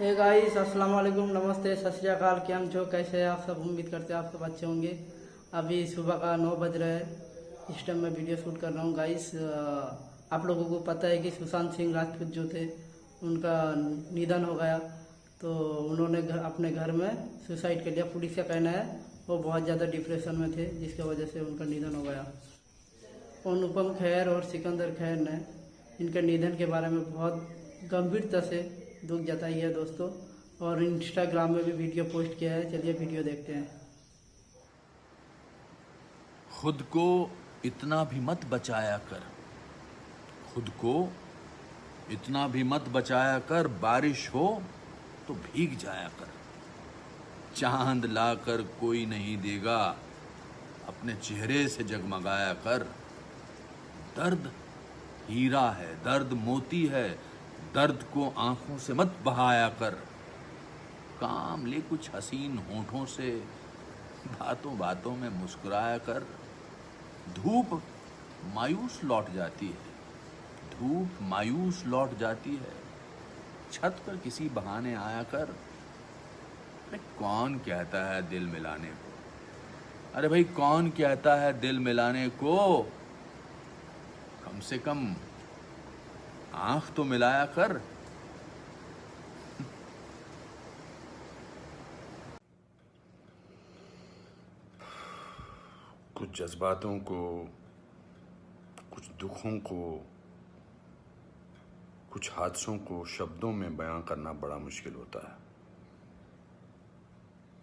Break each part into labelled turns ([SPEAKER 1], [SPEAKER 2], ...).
[SPEAKER 1] Hey guys, अस्सलाम वालेकुम, नमस्ते, सत श्री अकाल। क्या हम जो कैसे हैं आप सब? उम्मीद करते हैं आप सब अच्छे होंगे। अभी सुबह का 9 बज रहा है। इस टाइम मैं वीडियो शूट कर रहा हूँ गाइस। आप लोगों को पता है कि सुशांत सिंह राजपूत जो थे उनका निधन हो गया। तो उन्होंने अपने घर में सुसाइड कर लिया। पुलिस का कहना है वो बहुत ज़्यादा डिप्रेशन में थे जिसकी वजह से उनका निधन हो गया। अनुपम खेर और सिकंदर खैर ने इनके निधन के बारे में बहुत गंभीरता से दुख जताई है दोस्तों, और इंस्टाग्राम में भी वीडियो पोस्ट किया है। चलिए वीडियो देखते हैं।
[SPEAKER 2] खुद को इतना भी मत बचाया कर, खुद को इतना भी मत बचाया कर, बारिश हो तो भीग जाया कर। चांद लाकर कोई नहीं देगा, अपने चेहरे से जगमगाया कर। दर्द हीरा है, दर्द मोती है, दर्द को आंखों से मत बहाया कर। काम ले कुछ हसीन होठों से, बातों बातों में मुस्कुराया कर। धूप मायूस लौट जाती है, धूप मायूस लौट जाती है, छत पर किसी बहाने आया कर। अरे कौन कहता है दिल मिलाने को, अरे भाई कौन कहता है दिल मिलाने को। कम से कम आंख तो मिलाया कर। कुछ जज्बातों को, कुछ दुखों को, कुछ हादसों को शब्दों में बयां करना बड़ा मुश्किल होता है।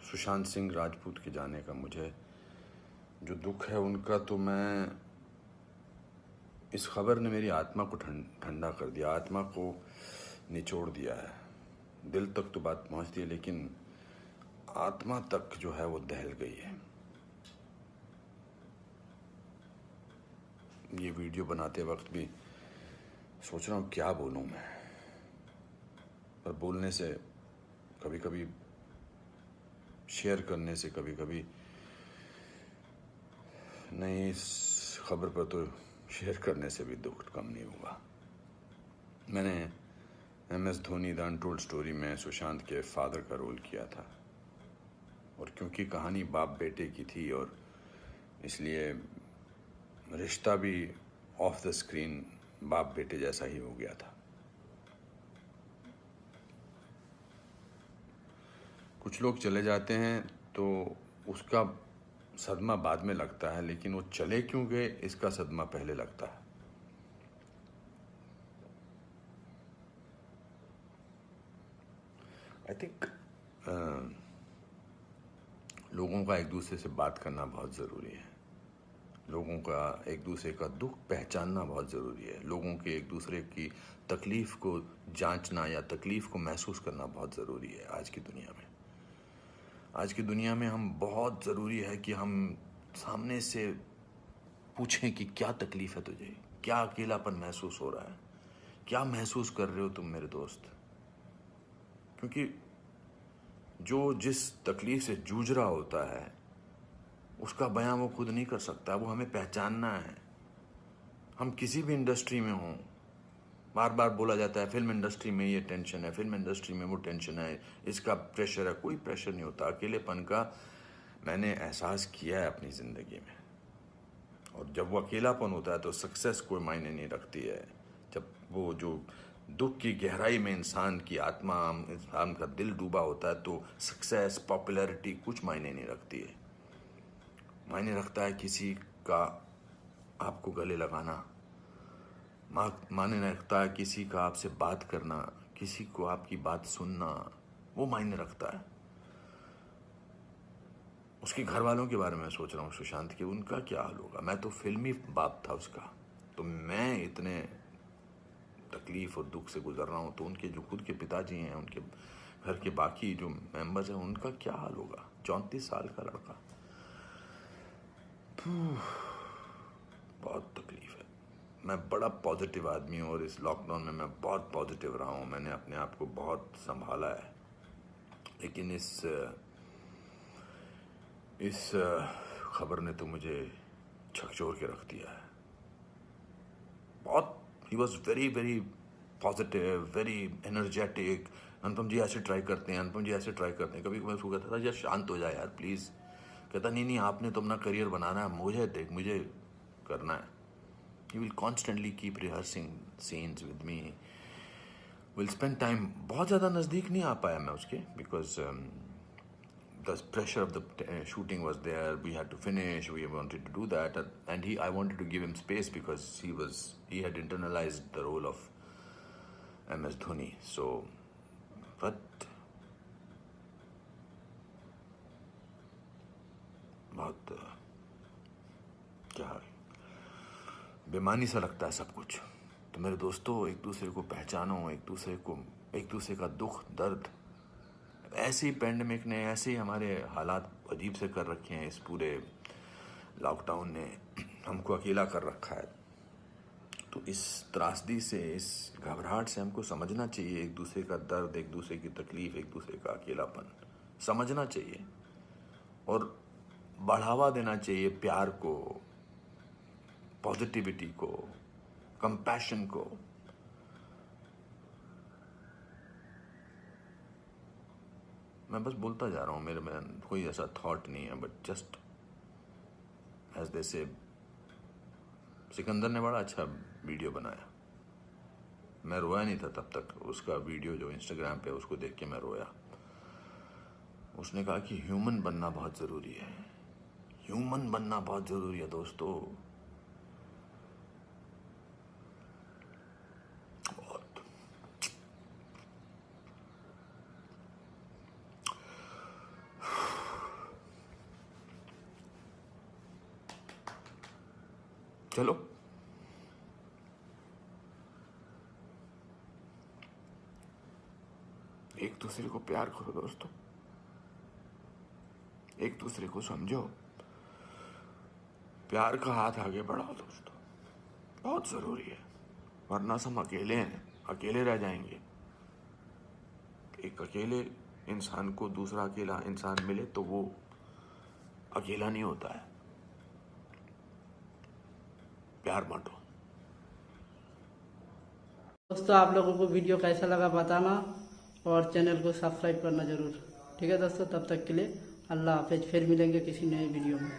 [SPEAKER 2] सुशांत सिंह राजपूत के जाने का मुझे जो दुख है उनका, तो मैं इस खबर ने मेरी आत्मा को ठंडा कर दिया, आत्मा को निचोड़ दिया है। दिल तक तो बात पहुंचती है लेकिन आत्मा तक जो है वो दहल गई है। ये वीडियो बनाते वक्त भी सोच रहा हूँ क्या बोलूँ मैं, पर बोलने से कभी कभी, शेयर करने से कभी कभी नहीं, इस खबर पर तो शेयर करने से भी दुख कम नहीं हुआ। मैंने MS Dhoni the untold story में सुशांत के फादर का रोल किया था, और क्योंकि कहानी बाप बेटे की थी और इसलिए रिश्ता भी ऑफ द स्क्रीन बाप बेटे जैसा ही हो गया था। कुछ लोग चले जाते हैं तो उसका सदमा बाद में लगता है, लेकिन वो चले क्यों गए इसका सदमा पहले लगता है। आई थिंक लोगों का एक दूसरे से बात करना बहुत ज़रूरी है। लोगों का एक दूसरे का दुख पहचानना बहुत ज़रूरी है। लोगों के एक दूसरे की तकलीफ़ को जांचना या तकलीफ़ को महसूस करना बहुत ज़रूरी है आज की दुनिया में। आज की दुनिया में हम बहुत ज़रूरी है कि हम सामने से पूछें कि क्या तकलीफ़ है तुझे, क्या अकेलापन महसूस हो रहा है, क्या महसूस कर रहे हो तुम मेरे दोस्त। क्योंकि जो जिस तकलीफ़ से जूझ रहा होता है उसका बयां वो खुद नहीं कर सकता, वो हमें पहचानना है। हम किसी भी इंडस्ट्री में हों, बार बार बोला जाता है फिल्म इंडस्ट्री में ये टेंशन है, फिल्म इंडस्ट्री में वो टेंशन है, इसका प्रेशर है। कोई प्रेशर नहीं होता। अकेलेपन का मैंने एहसास किया है अपनी ज़िंदगी में, और जब वो अकेलापन होता है तो सक्सेस कोई मायने नहीं रखती है। जब वो जो दुख की गहराई में इंसान की आत्मा, इंसान का दिल डूबा होता है, तो सक्सेस, पॉपुलैरिटी कुछ मायने नहीं रखती है। मायने रखता है किसी का आपको गले लगाना, मायने रखता है किसी का आपसे बात करना, किसी को आपकी बात सुनना, वो मायने रखता है। उसके घर वालों के बारे में सोच रहा हूँ, सुशांत के, उनका क्या हाल होगा। मैं तो फिल्मी बाप था उसका, तो मैं इतने तकलीफ और दुख से गुजर रहा हूँ, तो उनके जो खुद के पिताजी हैं, उनके घर के बाकी जो मेंबर्स हैं, उनका क्या हाल होगा। 34 साल का लड़का, बहुत तकलीफ है। मैं बड़ा पॉजिटिव आदमी हूँ और इस लॉकडाउन में मैं बहुत पॉजिटिव रहा हूँ। मैंने अपने आप को बहुत संभाला है, लेकिन इस खबर ने तो मुझे झकझोर के रख दिया है। बहुत, ही was very very positive, very energetic, Anupam ji ऐसे ट्राई करते हैं, अनुपम जी ऐसे ट्राई करते हैं। कभी कभी उसको कहता था यार शांत हो जाए यार प्लीज़। कहता नहीं नहीं, आपने तो अपना करियर बनाना है, मुझे देख, मुझे करना है। He will constantly keep rehearsing scenes with me, will spend time. बहुत ज़्यादा नज़दीक नहीं आ पाया मैं उसके, because the pressure of the shooting was there. We had to finish. We wanted to do that, and I wanted to give him space because he had internalized the role of MS Dhoni. So, but बहुत क्या बेमानी सा लगता है सब कुछ। तो मेरे दोस्तों, एक दूसरे को पहचानो, एक दूसरे का दुख दर्द। ऐसे ही पैंडमिक ने, ऐसे ही हमारे हालात अजीब से कर रखे हैं, इस पूरे लॉकडाउन ने हमको अकेला कर रखा है। तो इस त्रासदी से, इस घबराहट से हमको समझना चाहिए एक दूसरे का दर्द, एक दूसरे की तकलीफ, एक दूसरे का अकेलापन समझना चाहिए और बढ़ावा देना चाहिए प्यार को, पॉजिटिविटी को, कंपैशन को। मैं बस बोलता जा रहा हूँ, मेरे में कोई ऐसा थॉट नहीं है, बट जस्ट एज दे से। सिकंदर ने बड़ा अच्छा वीडियो बनाया, मैं रोया नहीं था तब तक। उसका वीडियो जो इंस्टाग्राम पे, उसको देख के मैं रोया। उसने कहा कि ह्यूमन बनना बहुत ज़रूरी है, ह्यूमन बनना बहुत ज़रूरी है दोस्तों। बहुत चलो, एक दूसरे को प्यार करो दोस्तों, एक दूसरे को समझो, प्यार का हाथ आगे बढ़ाओ दोस्तों, बहुत जरूरी है। वरना हम अकेले हैं, अकेले रह जाएंगे। एक अकेले इंसान को दूसरा अकेला इंसान मिले तो वो अकेला नहीं होता है। प्यार बांटो।
[SPEAKER 1] दोस्तों, आप लोगों को वीडियो कैसा लगा बताना और चैनल को सब्सक्राइब करना ज़रूर। ठीक है दोस्तों, तब तक के लिए अल्लाह हाफिज। फिर मिलेंगे किसी नए वीडियो में।